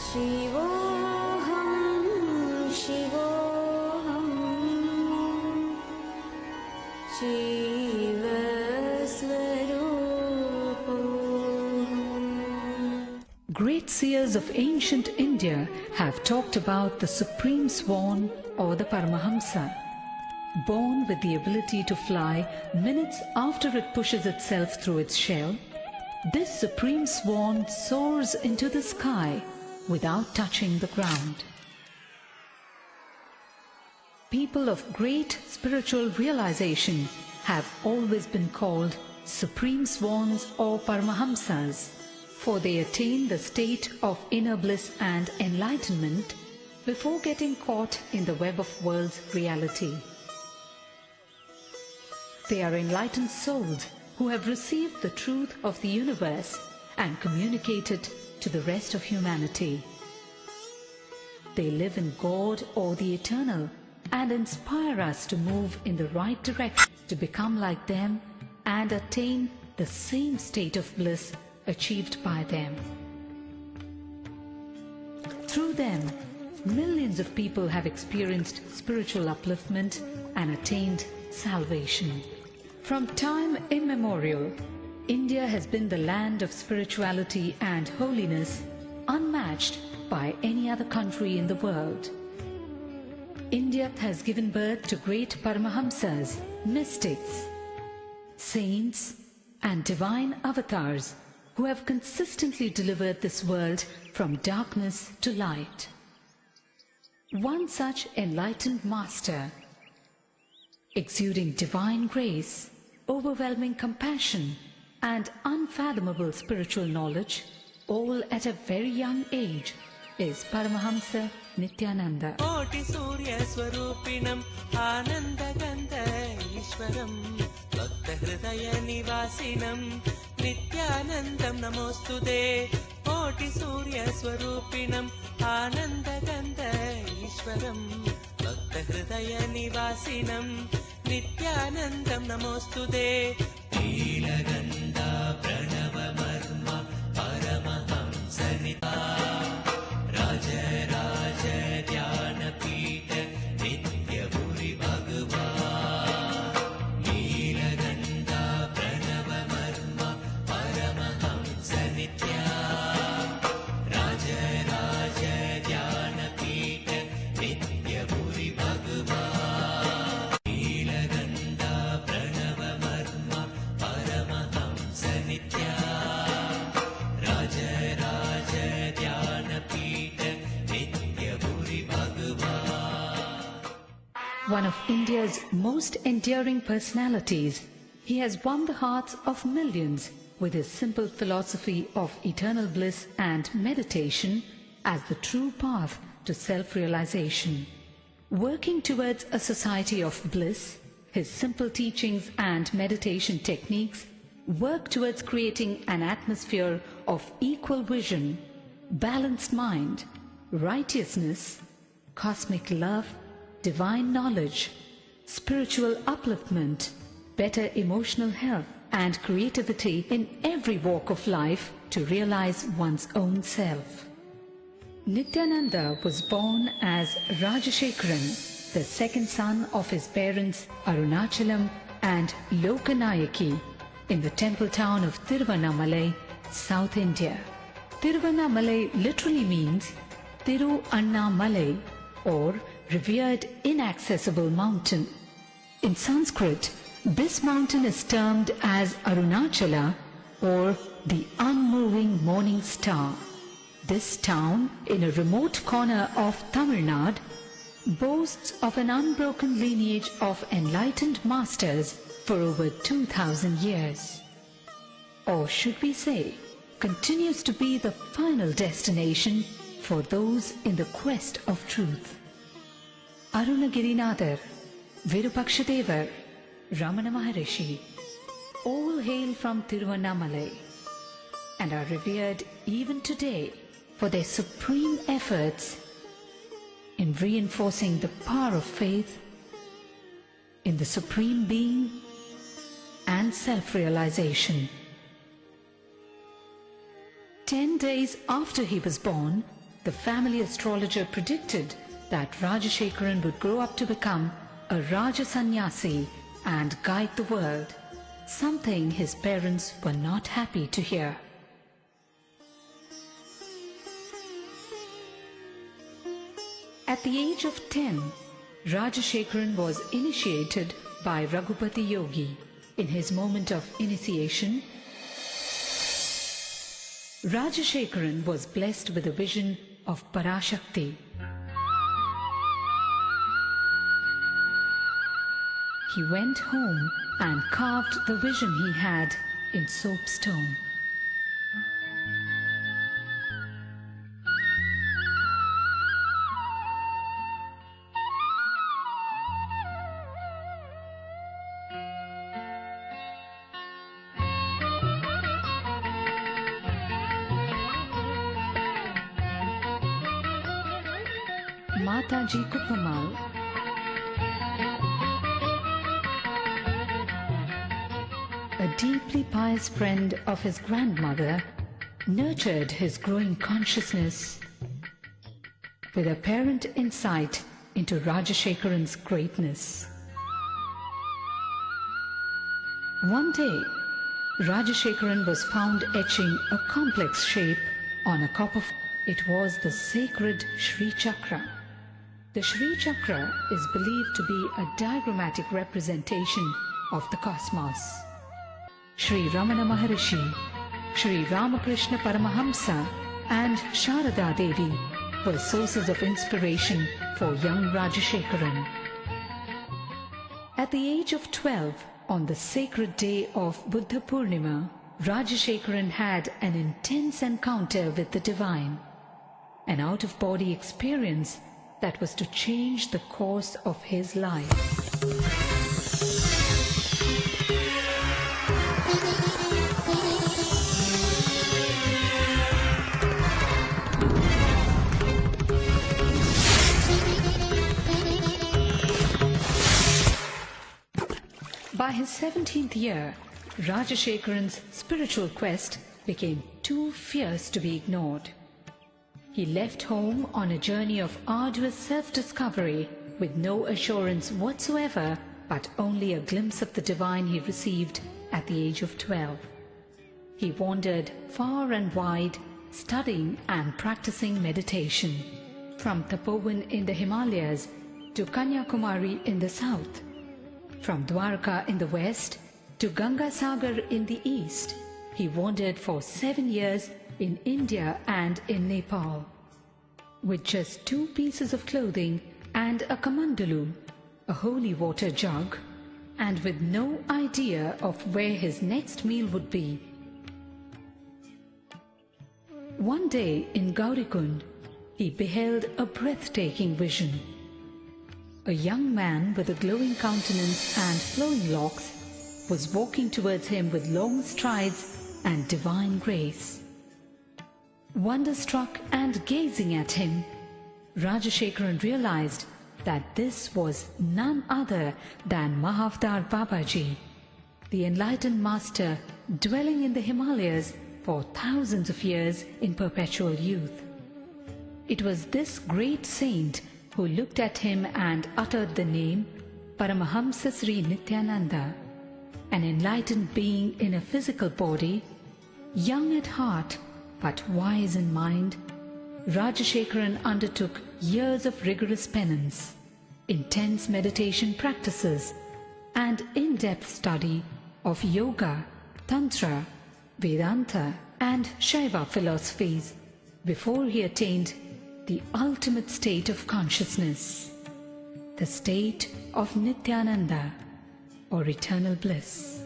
शिवोऽहं शिवोऽहं शिवस्वरूपोऽहम्. Great seers of ancient India have talked about the supreme swan or the Paramahamsa. Born with the ability to fly minutes after it pushes itself through its shell, this supreme swan soars into the sky without touching the ground. People of great spiritual realization have always been called supreme swans or Paramahamsas, for they attain the state of inner bliss and enlightenment before getting caught in the web of world's reality. They are enlightened souls who have received the truth of the universe and communicate it to the rest of humanity. They live in God or the Eternal and inspire us to move in the right direction to become like them and attain the same state of bliss achieved by them. Through them, millions of people have experienced spiritual upliftment and attained salvation. From time immemorial, India has been the land of spirituality and holiness unmatched by any other country in the world. India has given birth to great Paramahamsas, mystics, saints and divine avatars who have consistently delivered this world from darkness to light. One such enlightened master, exuding divine grace, overwhelming compassion and unfathomable spiritual knowledge, all at a very young age, is Paramahamsa Nithyananda. Koti Surya Swarupinam Ananda Ganda Ishwaram Bhakta Hridaya Nivasinam Nithyanandam Namostude. Koti Surya Swarupinam Ananda Ganda Ishwaram Bhakta Hridaya Nivasinam Nithyanandam Namostude. Nilaganda Pranava Marma Paramahamsa Nithyananda Raja Raja Dhyana Pita Nitya Bhuri Bhagavan. Nilaganda Pranava Marma Paramahamsa Nithyananda Raja Raja Dhyana Pita Nitya Bhuri Bhagavan. Nilaganda Pranava Marma Paramahamsa Nithyananda Raja Raja Dhyana Pita Nitya Bhuri Bhagavan. One of India's most enduring personalities, he has won the hearts of millions with his simple philosophy of eternal bliss and meditation as the true path to self-realization. Working towards a society of bliss, his simple teachings and meditation techniques work towards creating an atmosphere of equal vision, balanced mind, righteousness, cosmic love, divine knowledge, spiritual upliftment, better emotional health and creativity in every walk of life to realize one's own self. Nithyananda was born as Rajashekharan, the second son of his parents Arunachalam and Lokanayaki, in the temple town of Tiruvannamalai, South India. Tiruvannamalai literally means Thiru Annamalai, or revered inaccessible mountain. In Sanskrit, this mountain is termed as Arunachala, or the unmoving morning star. This town, in a remote corner of Tamil Nadu, boasts of an unbroken lineage of enlightened masters for over 2,000 years. Or should we say, continues to be the final destination for those in the quest of truth. Arunagirinadar, Virupakshadevar, Ramana Maharishi, all hail from Tiruvannamalai and are revered even today for their supreme efforts in reinforcing the power of faith in the Supreme Being and self-realization. 10 days after he was born, the family astrologer predicted that Rajashekaran would grow up to become a Raja Sannyasi and guide the world, something his parents were not happy to hear. At the age of 10, Rajashekaran was initiated by Raghupati Yogi. In his moment of initiation, Rajashekaran was blessed with a vision of Parashakti. He went home and carved the vision he had in soapstone. Mataji Kupamal, a deeply pious friend of his grandmother, nurtured his growing consciousness with apparent insight into Rajashekaran's greatness. One day, Rajashekaran was found etching a complex shape on a cup of. It was the sacred Sri Chakra. The Sri Chakra is believed to be a diagrammatic representation of the cosmos. Sri Ramana Maharishi, Sri Ramakrishna Paramahamsa and Sharada Devi were sources of inspiration for young Rajashekaran. At the age of 12, on the sacred day of Buddha Purnima, Rajashekaran had an intense encounter with the divine, an out-of-body experience that was to change the course of his life. By his 17th year, Rajashekaran's spiritual quest became too fierce to be ignored. He left home on a journey of arduous self-discovery with no assurance whatsoever, but only a glimpse of the divine he received at the age of 12. He wandered far and wide, studying and practicing meditation, from Tapovan in the Himalayas to Kanyakumari in the south, from Dwarka in the west to Ganga Sagar in the east. He wandered for 7 years in India and in Nepal. With just 2 pieces of clothing and a kamandalu, a holy water jug, and with no idea of where his next meal would be. One day in Gaurikund, he beheld a breathtaking vision. A young man with a glowing countenance and flowing locks was walking towards him with long strides and divine grace. Wonderstruck and gazing at him, Rajashekaran realized that this was none other than Mahavdar Babaji, the enlightened master dwelling in the Himalayas for thousands of years in perpetual youth. It was this great saint who looked at him and uttered the name Paramahamsa Sri Nithyananda, an enlightened being in a physical body, young at heart but wise in mind. Rajashekaran undertook years of rigorous penance, intense meditation practices, and in-depth study of yoga, tantra, Vedanta, and Shaiva philosophies before he attained the ultimate state of consciousness, the state of Nithyananda or eternal bliss.